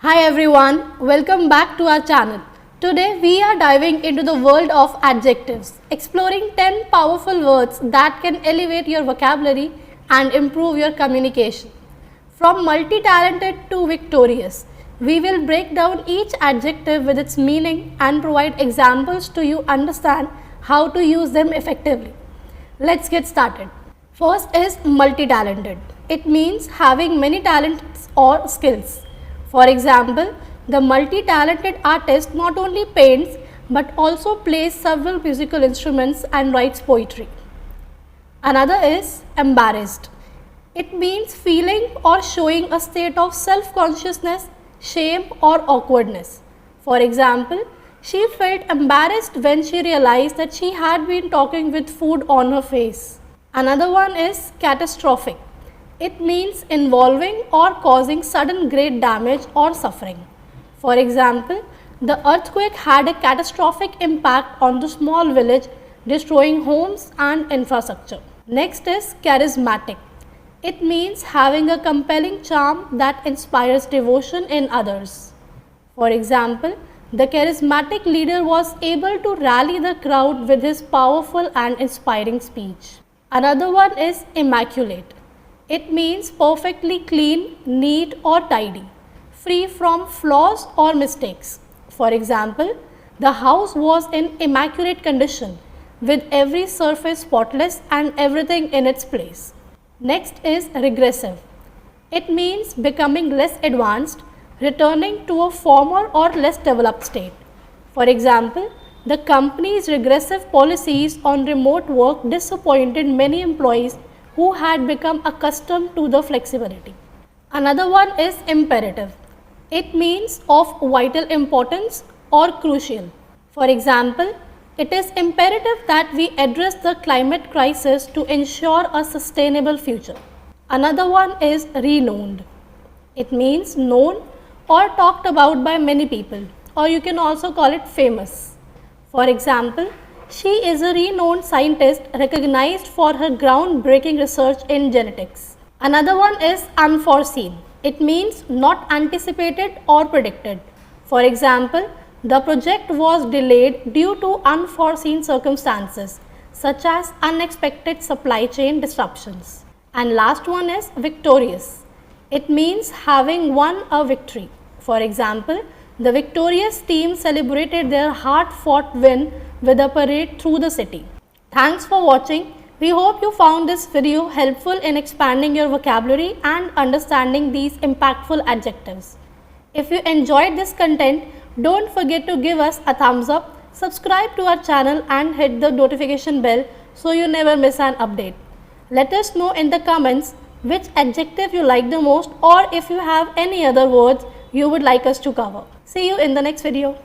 Hi everyone, welcome back to our channel. Today we are diving into the world of adjectives, exploring 10 powerful words that can elevate your vocabulary and improve your communication. From multi-talented to victorious, we will break down each adjective with its meaning and provide examples to you understand how to use them effectively. Let's get started. First is multi-talented. It means having many talents or skills. For example, the multi-talented artist not only paints but also plays several musical instruments and writes poetry. Another is embarrassed. It means feeling or showing a state of self-consciousness, shame or awkwardness. For example, she felt embarrassed when she realized that she had been talking with food on her face. Another one is catastrophic. It means involving or causing sudden great damage or suffering. For example, the earthquake had a catastrophic impact on the small village, destroying homes and infrastructure. Next is charismatic. It means having a compelling charm that inspires devotion in others. For example, the charismatic leader was able to rally the crowd with his powerful and inspiring speech. Another one is immaculate. It means perfectly clean, neat or tidy, free from flaws or mistakes. For example, the house was in immaculate condition with every surface spotless and everything in its place. Next is regressive. It means becoming less advanced, returning to a former or less developed state. For example, the company's regressive policies on remote work disappointed many employees who had become accustomed to the flexibility. Another one is imperative. It means of vital importance or crucial. For example, it is imperative that we address the climate crisis to ensure a sustainable future. Another one is renowned. It means known or talked about by many people, or you can also call it famous. For example, she is a renowned scientist recognized for her groundbreaking research in genetics. Another one is unforeseen. It means not anticipated or predicted. For example, the project was delayed due to unforeseen circumstances such as unexpected supply chain disruptions. And last one is victorious. It means having won a victory. For example, the victorious team celebrated their hard-fought win with a parade through the city. Thanks for watching. We hope you found this video helpful in expanding your vocabulary and understanding these impactful adjectives. If you enjoyed this content, don't forget to give us a thumbs up, subscribe to our channel and hit the notification bell so you never miss an update. Let us know in the comments which adjective you like the most or if you have any other words you would like us to cover. See you in the next video.